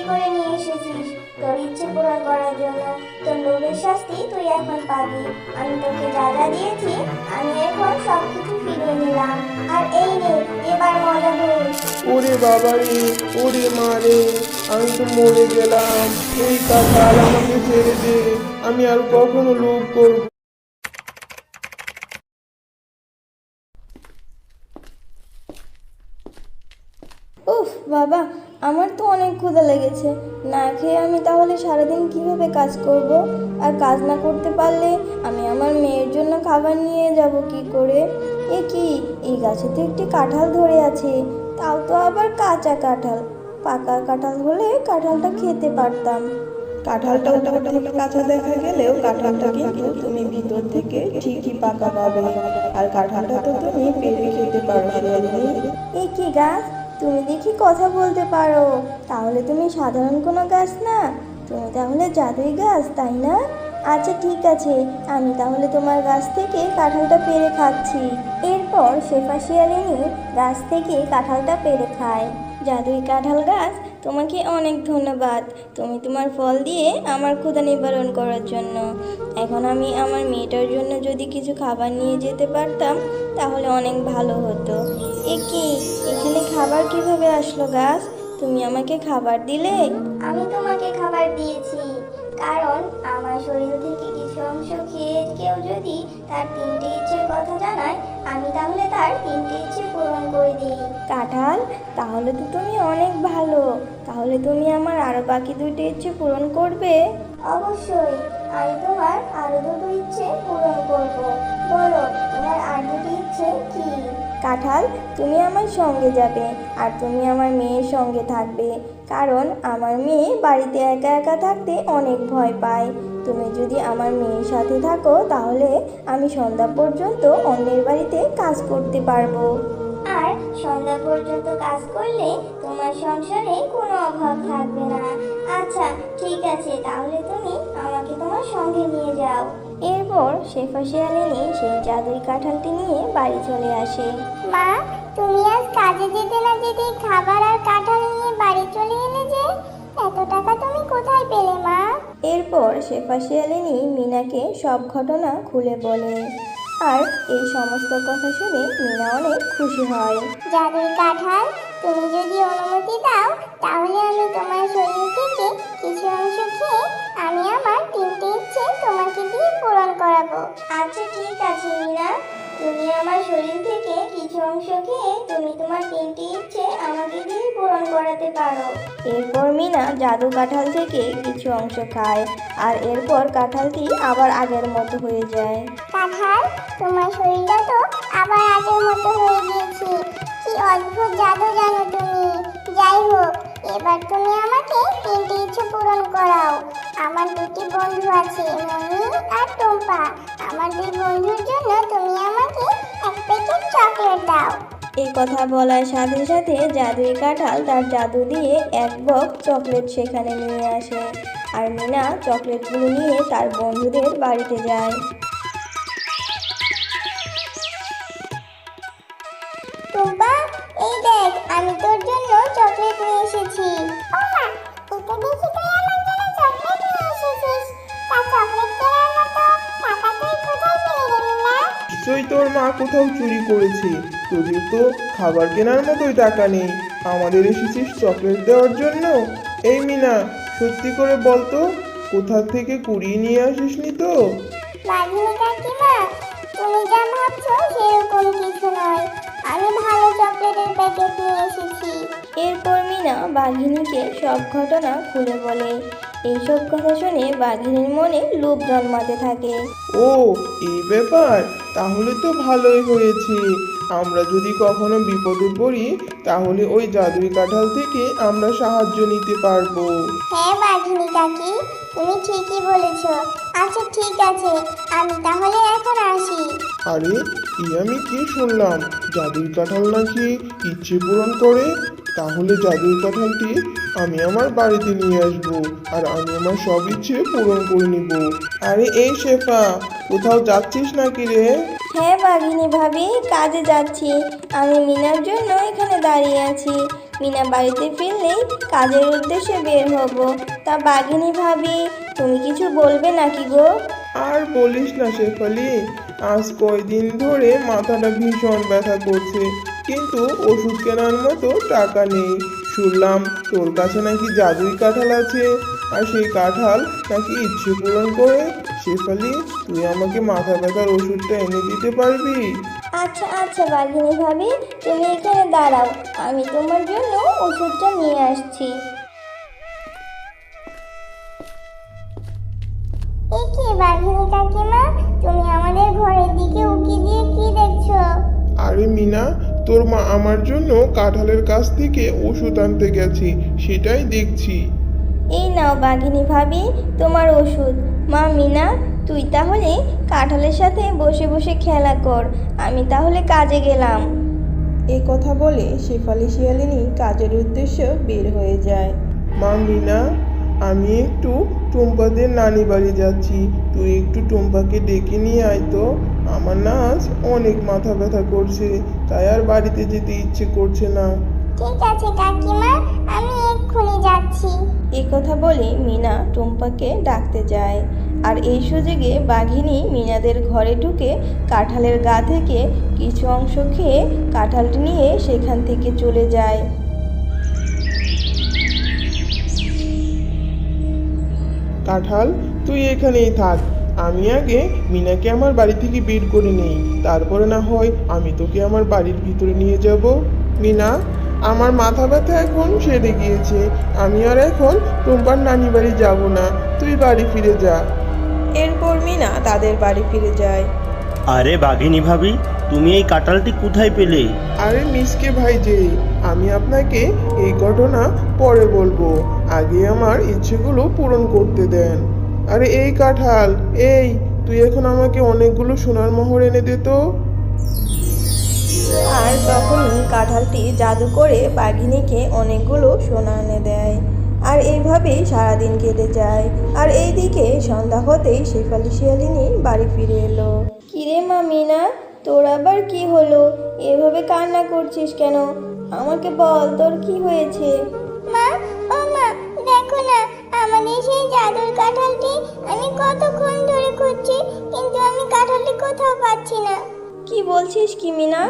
করে নিয়ে এসেছিস তোর ইচ্ছে পূরণ করার জন্য। তোর লোভের শাস্তি তুই এখন পাবি। আমি তোকে যা যা দিয়েছি আমি এখন সবকিছু ফিরিয়ে নিলাম। আর এই নে, এবার মজা কর। ওরে বাবা রে, ওরে মা রে, আমি তো মরে গেলাম। এই কাঁঠাল আমাকে ছেড়ে দে, আমি আর কখনো লোভ করব। উফ বাবা, আমার তো অনেক ক্ষুধা লেগেছে। না খেয়ে আমি তাহলে সারাদিন কিভাবে কাজ করব? আর কাজ না করতে পারলে আমি আমার মেয়ের জন্য খাবার নিয়ে যাব কি করে? এ কি, এই গাছে তো একটি কাঁঠাল ধরে আছে, তাও তো আবার কাঁচা কাঁঠাল। পাকা কাঁঠাল হলে কাঁঠালটা খেতে পারতাম। কাঁঠালটা উপর থেকে কাঁচা দেখা গেলেও কাঁঠালটা কিন্তু তুমি ভিতর থেকে ঠিকই পাকা পাবে। আর কাঁঠালটা তো তুমি পেরে খেতে পারো শিয়ালিনী। এ কি গাছ, তুমি দেখি কথা বলতে পারো। তাহলে তুমি সাধারণ কোনো গাছ না, তুমি তাহলে জাদুই গাছ, তাই না? আচ্ছা ঠিক আছে, আমি তাহলে তোমার গাছ থেকে কাঁঠালটা পেড়ে খাচ্ছি। এরপর শেফা শিয়ালিনী গাছ থেকে কাঁঠালটা পেড়ে খায়। জাদুই কাঁঠাল গাছ, তোমাকে অনেক ধন্যবাদ। তুমি তোমার ফল দিয়ে আমার ক্ষুধা নিবারণ করার জন্য। এখন আমি আমার মেয়েটার জন্য যদি কিছু খাবার নিয়ে যেতে পারতাম তাহলে অনেক ভালো হতো। এ কি, এখানে খাবার কিভাবে আসলো গাছ? তুমি আমাকে খাবার দিলে? আমি তোমাকে খাবার দিয়েছি, কারণ আমার শরীর থেকে কিছু অংশ খেয়ে কেউ যদি তার তিনটে ইচ্ছের কথা জানায়, আমি তাহলে তার তিনটে ইচ্ছে পূরণ করে দিই। কাঁঠাল, তাহলে তো তুমি অনেক ভালো। তাহলে তুমি আমার আরো বাকি দুটো ইচ্ছে পূরণ করবে? অবশ্যই, আমি তোমার আরো দুটো ইচ্ছে পূরণ করব। বলো, তোমার আর দুটো ইচ্ছে কি? কাঁঠাল, তুমি আমার সঙ্গে যাবে আর তুমি আমার মেয়ের সঙ্গে থাকবে, কারণ আমার মেয়ে বাড়িতে একা একা থাকতে অনেক ভয় পায়। তুমি যদি আমার মেয়ের সাথে থাকো তাহলে আমি সন্ধ্যা পর্যন্ত অন্যের বাড়িতে কাজ করতে পারবো। আর সন্ধ্যা পর্যন্ত কাজ করলে তোমার সংসারে কোনো অভাব থাকবে না। আচ্ছা ঠিক আছে, তাহলে তুমি আমাকে তোমার সঙ্গে নিয়ে যাও। এরপর শেফা শিয়ালিনী সেই জাদুই কাঁঠালটি নিয়ে বাড়ি চলে আসে। মা, তুমি আজ কাজে যেতে না যেতে খাবার আর কাঁঠাল নিয়ে বাড়ি চলে এলে যে? এত টাকা তুমি কোথায় পেলে মা? এরপর শেফা শিয়ালিনী মিনাকে সব ঘটনা খুলে বলে। আর এই সমস্ত কথা শুনে মিনা অনেক খুশি হয়। জাদুই কাঁঠাল, তুমি যদি অনুমতি দাও তাহলে আমি তোমার শরীর থেকে কিছু অংশ খেয়ে আমি আমার তিনটে ইচ্ছে তোমাকে দিয়ে পূরণ করাবো। আচ্ছা ঠিক আছে মীরা, তুমি আমার শরীর থেকে কিছু অংশ খেয়ে তুমি তোমার তিনটে ইচ্ছে আমাকে দিয়ে পূরণ করাতে পারো। এরপর মিনা জাদু কাঁঠাল থেকে কিছু অংশ খায় আর এরপর কাঁঠালটি আবার আগের মতো হয়ে যায়। কাঁঠাল, তোমার শরীরটা তো আবার আগের মতো হয়ে গিয়েছে। কি অদ্ভুত জাদু জানো তুমি। যাই হোক, এবার তুমি আমাকে তিনটে ইচ্ছে পূরণ করাও। আমার দুটি বন্ধু আছে, মনি আর টম্পা। আমার দুই বন্ধুর জন্য তুমি আমাকে এক প্যাকেট চকলেট দাও। এই কথা বলার সাথে সাথে জাদুই কাঁঠাল তার জাদু দিয়ে এক বক্স চকলেট সেখানে নিয়ে আসে। আর মিনা চকলেটগুলো নিয়ে তার বন্ধুদের বাড়িতে যায়। টুম্পা, এই দেখ, আমি তোর জন্য চকলেট নিয়ে এসেছি। ওমা, এটা দেখি তুই আমার জন্য চকলেট নিয়ে এসেছিস। তা চকলেট কেনার মতো টাকা তুই কোথায় পেলি রে মিনা? নিশ্চয়ই তোর মা কোথাও চুরি করেছে। তোদের তো খাবার কেনার মতোই টাকা নেই, আমাদের এসেছিস চকলেট দেওয়ার জন্য? এই মিনা, সত্যি করে বলতো, কোথা থেকে কুড়িয়ে নিয়ে আসিসনি তো? বাঘিনী কাকিমা, তুমি যা ভাবছো সেরকম কিছু নয়। আমি ভালো চকলেটের প্যাকেট নিয়ে এসেছি। এরপর মিনা বাঘিনীকে সব ঘটনা খুলে বলে। এইসব কথা শুনে বাঘিনীর মনে লোভ জন্মাতে থাকে। ও, এই ব্যাপার, তাহলে তো ভালোই হয়েছে। আমরা যদি কখনো বিপদে পড়ি তাহলে ওই জাদুই কাঁঠাল থেকে আমরা সাহায্য নিতে পারবো। হ্যাঁ বাঘিনী কাকি, তুমি ঠিকই বলেছ। আচ্ছা ঠিক আছে, আমি তাহলে এখন আসি। আরে, আমি কি শুনলাম, জাদুই কাঁঠাল নাকি ইচ্ছে পূরণ করে? তাহলে জাদুই কাঁঠালটি আমি আমার বাড়িতে নিয়ে আসবো আর আমি আমার সব ইচ্ছে পূরণ করে নিব। আরে এই শেফা, কোথাও যাচ্ছিস নাকি রে? হ্যাঁ বাঘিনী ভাবি, কাজে যাচ্ছি। আমি মিনার জন্য এখানে দাঁড়িয়ে আছি। মিনা বাড়িতে ফিরলেই কাজের উদ্দেশ্যে বের হব। তা বাঘিনী ভাবি, তুমি কিছু বলবে নাকি গো? আর বলিস না শেফালি, আজ কয়দিন ধরে মাথাটা ভীষণ ব্যথা করছে, কিন্তু ওষুধ কেনার মতো টাকা নেই। শুনলাম তোর কাছে নাকি জাদুই কাঁঠাল আছে, আর সেই কাঁঠাল নাকি ইচ্ছে পূরণ করে। শেফালি, তুই আমাকে মাথা ব্যথার ওষুধটা এনে দিতে পারবি? আচ্ছা আচ্ছা বাঘিনী ভাবি, তুমি এখানে দাঁড়াও, আমি তোমার জন্য ওষুধটা নিয়ে আসছি। এ কি বাঘিনী কাকিমা, তুমি আমাদের ঘরের দিকে উকি দিয়ে কি দেখছো? আরে মিনা, তোর মা আমার জন্য কাঁঠালের কাছ থেকে ওষুধ আনতে গেছে, সেটাই দেখছি। এই নাও বাঘিনী ভাবি তোমার ওষুধ। মা মিনা, তুই তাহলে কাঁঠালের সাথে বসে বসে খেলা কর, আমি তাহলে কাজে গেলাম। এই কথা বলে শেফালি শিয়ালিনী কাজের উদ্দেশ্যে বের হয়ে যায়। মা মিনা, আমি একটু টুম্পাদের নানি বাড়ি যাচ্ছি, তুই একটু টুম্পাকে ডেকে নিয়ে আয় তো। আমার না আজ অনেক মাথা ব্যথা করছে, তাই আর বাড়িতে যেতে ইচ্ছে করছে না। ঠিক আছে কাকিমা, আমি এক্ষুনি যাচ্ছি। এই কথা বলে মিনা টুম্পাকে ডাকতে যায়। আর এই সুযোগে বাঘিনী মিনাদের ঘরে ঢুকে কাঁঠালের গা থেকে কিছু অংশ খেয়ে কাঁঠালটি নিয়ে সেখান থেকে চলে যায়। কাঁঠাল, তুই এখানেই থাক, আমি আগে মিনাকে আমার বাড়ি থেকে বের করে নেই, তারপরে না হয় আমি তোকে আমার বাড়ির ভিতরে নিয়ে যাব। মিনা, আমার মাথা ব্যথা এখন সেরে গিয়েছে, আমি আর এখন টুম্পার নানি বাড়ি যাব না, তুই বাড়ি ফিরে যা। এরপর মিনা তাদের বাড়ি ফিরে যায়। আরে বাঘিনী ভাবি, তুমি এই কাঁঠালটি কোথায় পেলে? আরে মিসকে ভাই যে, আমি আপনাকে এই ঘটনা পরে বলবো, আগে আমার ইচ্ছেগুলো পূরণ করতে দেন। আরে এই কাঁঠাল, এই তুই এখন আমাকে অনেকগুলো সোনার মোহর এনে দে তো। আর তখনই কাঁঠালটি জাদু করে বাঘিনীকে অনেকগুলো সোনা এনে দেয়। আর এইভাবেই সারাদিন কেটে যায়। আর এইদিকে সন্ধ্যা হতেই শেফালি শিয়ালিনী বাড়ি ফিরে এলো। কিরে মা মিনা, তোর আবার কি হলো? এভাবে কান্না করছিস কেন? আমাকে বল, তোর কি হয়েছে? মা, ও মা, দেখো না আমাদের সেই জাদুর কাঁঠালটি আমি কতক্ষণ ধরে খুঁজছি, কিন্তু আমি কাঁঠালটি কোথাও পাচ্ছি না। কি বলছিস কি মিনা?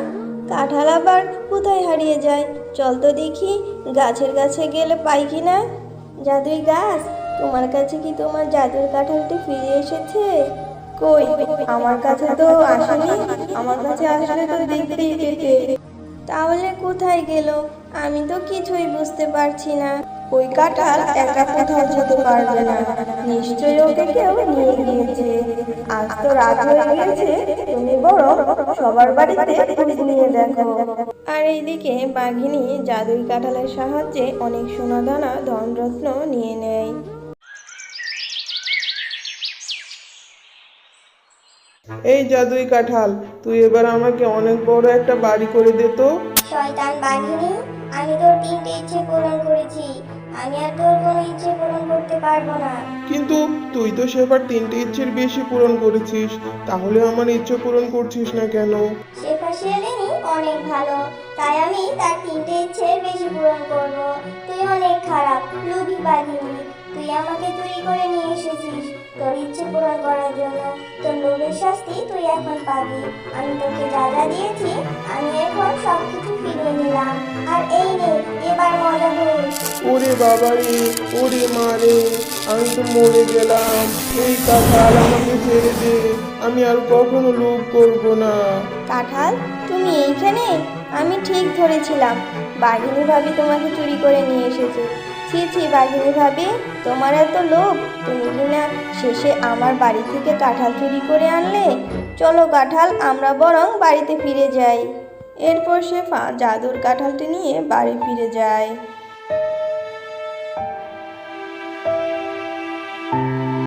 কাঁঠাল আবার কোথায় হারিয়ে যায়? চল তো দেখি, গাছের কাছে গেলে পাই কি না। জাদুই গাছ, তোমার কাছে কি তোমার জাদুর কাঁঠালটি ফিরে এসেছে? কই, আমার কাছে তো আসেনি। আমার কাছে আসলে তো দেখতেই পেতে। তাহলে কোথায় গেল? আমি তো কিছুই বুঝতে পারছি না। ওই কাঁঠাল একা কোথাও যেতে পারবে না, নিশ্চয়ই ওকে কেউ নিয়ে গিয়েছে। আজ তো রাত হয়ে গেছে, তুমি বরং সবার বাড়িতে খোঁজ নিয়ে দেখো। আর এইদিকে বাঘিনী জাদুই কাঁঠালের সাহায্যে অনেক সোনাদানা ধনরত্ন নিয়ে নেয়। এই জাদুই কাঁঠাল, তুই এবার আমাকে অনেক বড় একটা বাড়ি করে দে তো। শয়তান বাঘিনী, আমি তোর 3টে ইচ্ছে পূরণ করেছি, আমি আর তোর কোনো ইচ্ছে পূরণ করতে পারবো না। কিন্তু তুই তো সেবার 3টে ইচ্ছের বেশি পূরণ করেছিস, তাহলে আমার ইচ্ছে পূরণ করছিস না কেন? শেফা শিয়ালিনী অনেক ভালো, তাই আমি তার 3টে ইচ্ছের বেশি পূরণ করব। তুই অনেক খারাপ, লোভী বাঘিনী, তুই আমাকে চুরি করে নিয়ে এসেছিস তোর ইচ্ছে পূরণ করার জন্য। তোর লোভের শাস্তি তুই এখন পাবি। আমি তোকে যা যা দিয়েছি, আমি এখন সবকিছু ফিরিয়ে নিলাম। আর এই নে, এবার মজা কর। ওরে বাবা রে, ওরে মা রে, আমি তো মরে গেলাম। এই কাঁঠাল আমাকে ছেড়ে দে, আমি আর কখনো লোভ করব না। কাঁঠাল, তুমি এইখানে? আমি ঠিক ধরেছিলাম, বাঘিনী ভাবি তোমাকে চুরি করে নিয়ে এসেছে। ছি ছি বাঘিনী ভাবি, তোমার এত লোভ, তুমি কিনা শেষে আমার বাড়ি থেকে কাঁঠাল চুরি করে আনলে। চলো কাঁঠাল, আমরা বরং বাড়িতে ফিরে যাই। এরপর শেফা জাদুর কাঁঠালটি নিয়ে বাড়ি ফিরে যায়।